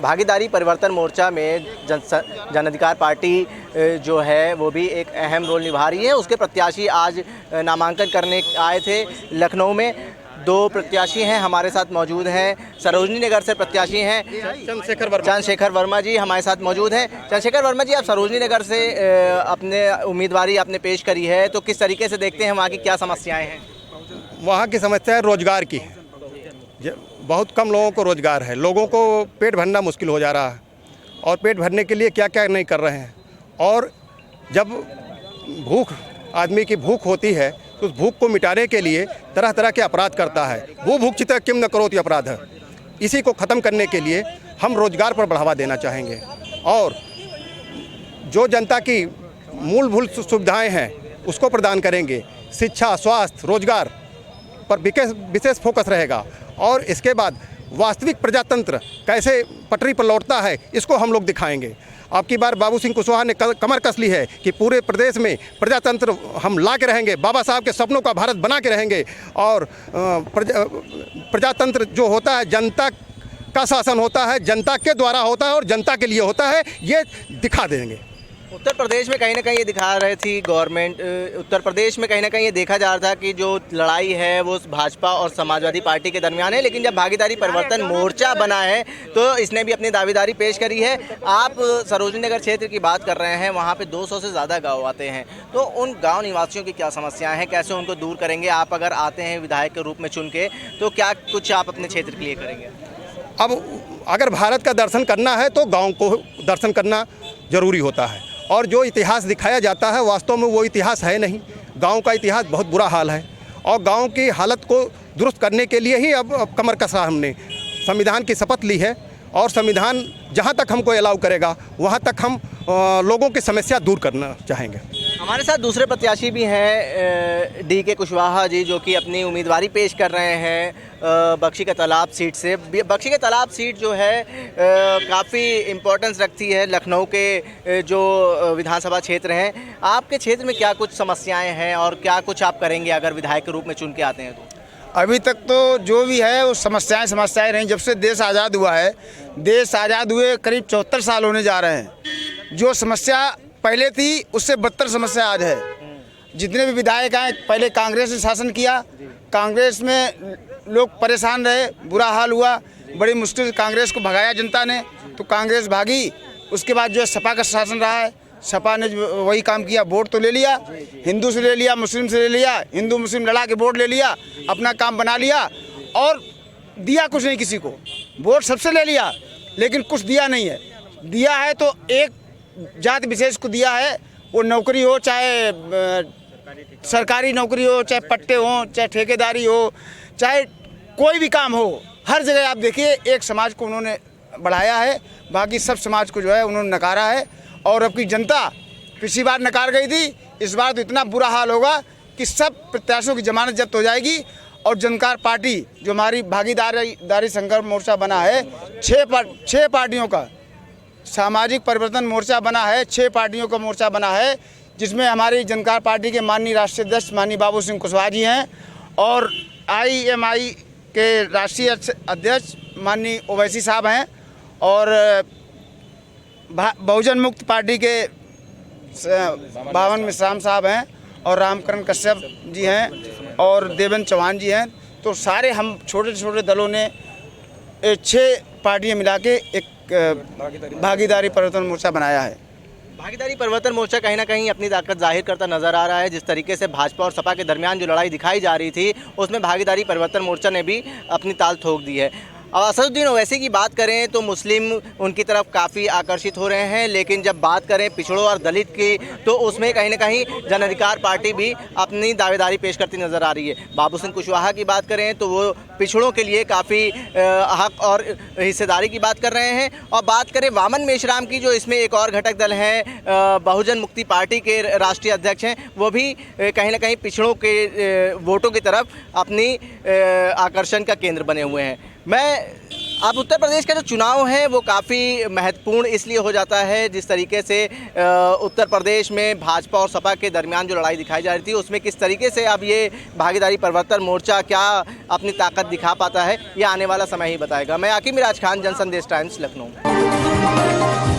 भागीदारी परिवर्तन मोर्चा में जन अधिकार पार्टी जो है वो भी एक अहम रोल निभा रही है। उसके प्रत्याशी आज नामांकन करने आए थे लखनऊ में। दो प्रत्याशी हैं हमारे साथ मौजूद हैं। सरोजनी नगर से प्रत्याशी हैं चंद्रशेखर वर्मा जी हमारे साथ मौजूद हैं। चंद्रशेखर वर्मा जी, आप सरोजनी नगर से अपने उम्मीदवारी आपने पेश करी है, तो किस तरीके से देखते हैं, वहाँ की क्या समस्याएं हैं? वहाँ की समस्या है रोजगार की। बहुत कम लोगों को रोजगार है, लोगों को पेट भरना मुश्किल हो जा रहा है और पेट भरने के लिए क्या क्या नहीं कर रहे हैं। और जब आदमी की भूख होती है तो उस भूख को मिटाने के लिए तरह तरह के अपराध करता है। वो भूख चिता किम न करोति अपराध है। इसी को ख़त्म करने के लिए हम रोजगार पर बढ़ावा देना चाहेंगे और जो जनता की मूलभूत सुविधाएं हैं उसको प्रदान करेंगे। शिक्षा, स्वास्थ्य, रोजगार पर विशेष फोकस रहेगा और इसके बाद वास्तविक प्रजातंत्र कैसे पटरी पर लौटता है इसको हम लोग दिखाएंगे। अब की बार बाबू सिंह कुशवाहा ने कमर कस ली है कि पूरे प्रदेश में प्रजातंत्र हम ला के रहेंगे, बाबा साहब के सपनों का भारत बना के रहेंगे और प्रजातंत्र जो होता है जनता का शासन होता है, जनता के द्वारा होता है और जनता के लिए होता है, ये दिखा देंगे। उत्तर प्रदेश में कहीं ना कहीं ये दिखा रही थी गवर्नमेंट, उत्तर प्रदेश में कहीं ना कहीं ये देखा जा रहा था कि जो लड़ाई है वो भाजपा और समाजवादी पार्टी के दरमियान है, लेकिन जब भागीदारी परिवर्तन मोर्चा बना है तो इसने भी अपनी दावेदारी पेश करी है। आप सरोजनी नगर क्षेत्र की बात कर रहे हैं, वहाँ पे 200 से ज़्यादा गाँव आते हैं, तो उन गाँव निवासियों की क्या समस्याएँ हैं, कैसे उनको दूर करेंगे? आप अगर आते हैं विधायक के रूप में चुन के, तो क्या कुछ आप अपने क्षेत्र के लिए करेंगे? अब अगर भारत का दर्शन करना है तो गाँव को दर्शन करना ज़रूरी होता है और जो इतिहास दिखाया जाता है वास्तव में वो इतिहास है नहीं। गांव का इतिहास बहुत बुरा हाल है और गांव की हालत को दुरुस्त करने के लिए ही अब कमर कसा हमने संविधान की शपथ ली है और संविधान जहां तक हमको अलाउ करेगा वहां तक हम लोगों की समस्या दूर करना चाहेंगे। हमारे साथ दूसरे प्रत्याशी भी हैं DK कुशवाहा जी, जो कि अपनी उम्मीदवारी पेश कर रहे हैं बख्शी का तालाब सीट से। बख्शी का तालाब सीट जो है काफ़ी इम्पोर्टेंस रखती है लखनऊ के जो विधानसभा क्षेत्र हैं। आपके क्षेत्र में क्या कुछ समस्याएं हैं और क्या कुछ आप करेंगे अगर विधायक के रूप में चुन के आते हैं तो? अभी तक तो जो भी है वो समस्याएं रहीं। जब से देश आज़ाद हुआ है, देश आज़ाद हुए करीब 74 साल होने जा रहे हैं। जो समस्या पहले थी उससे बदतर समस्या आज है। जितने भी विधायक आए, पहले कांग्रेस ने शासन किया, कांग्रेस में लोग परेशान रहे, बुरा हाल हुआ, बड़ी मुश्किल से कांग्रेस को भगाया जनता ने, तो कांग्रेस भागी। उसके बाद जो है सपा का शासन रहा है, सपा ने वही काम किया, वोट तो ले लिया, हिंदू से ले लिया, मुस्लिम से ले लिया, हिंदू मुस्लिम लड़ा के वोट ले लिया, अपना काम बना लिया और दिया कुछ नहीं किसी को। वोट सबसे ले लिया लेकिन कुछ दिया नहीं है। दिया है तो एक जाति विशेष को दिया है, वो नौकरी हो, चाहे सरकारी नौकरी हो, चाहे पट्टे हो, चाहे ठेकेदारी हो, चाहे कोई भी काम हो, हर जगह आप देखिए एक समाज को उन्होंने बढ़ाया है, बाकी सब समाज को जो है उन्होंने नकारा है। और अब की जनता पिछली बार नकार गई थी, इस बार तो इतना बुरा हाल होगा कि सब प्रत्याशियों की जमानत जब्त हो जाएगी। और जनकार पार्टी जो हमारी भागीदारी संघर्ष मोर्चा बना है, 6 पार्टियों का सामाजिक परिवर्तन मोर्चा बना है, 6 पार्टियों का मोर्चा बना है, जिसमें हमारी जनकार पार्टी के माननीय राष्ट्रीय अध्यक्ष माननीय बाबू सिंह कुशवाहा जी हैं और IMI के राष्ट्रीय अध्यक्ष माननीय ओवैसी साहब हैं और बहुजन मुक्त पार्टी के बावन मिश्राम साहब हैं और रामकरण कश्यप जी हैं और देवेंद्र चौहान जी हैं। तो सारे हम छोटे छोटे दलों ने 6 पार्टियां मिला के एक भागीदारी परिवर्तन मोर्चा बनाया है। भागीदारी परिवर्तन मोर्चा कहीं ना कहीं अपनी ताकत जाहिर करता नजर आ रहा है। जिस तरीके से भाजपा और सपा के दरमियान जो लड़ाई दिखाई जा रही थी, उसमें भागीदारी परिवर्तन मोर्चा ने भी अपनी ताल ठोक दी है। अब असदुद्दीन ओवैसी की बात करें तो मुस्लिम उनकी तरफ काफ़ी आकर्षित हो रहे हैं, लेकिन जब बात करें पिछड़ों और दलित की तो उसमें कहीं ना कहीं जन अधिकार पार्टी भी अपनी दावेदारी पेश करती नज़र आ रही है। बाबू सिंह कुशवाहा की बात करें तो वो पिछड़ों के लिए काफ़ी हक और हिस्सेदारी की बात कर रहे हैं। और बात करें वामन मेश्राम की, जो इसमें एक और घटक दल हैं, बहुजन मुक्ति पार्टी के राष्ट्रीय अध्यक्ष हैं, वो भी कहीं ना कहीं पिछड़ों के वोटों की तरफ अपनी आकर्षण का केंद्र बने हुए हैं। मैं अब उत्तर प्रदेश का जो चुनाव है वो काफ़ी महत्वपूर्ण इसलिए हो जाता है जिस तरीके से उत्तर प्रदेश में भाजपा और सपा के दरमियान जो लड़ाई दिखाई जा रही थी उसमें किस तरीके से अब ये भागीदारी परिवर्तन मोर्चा क्या अपनी ताकत दिखा पाता है, ये आने वाला समय ही बताएगा। मैं आकिब मिराज खान, जनसंदेश टाइम्स, लखनऊ।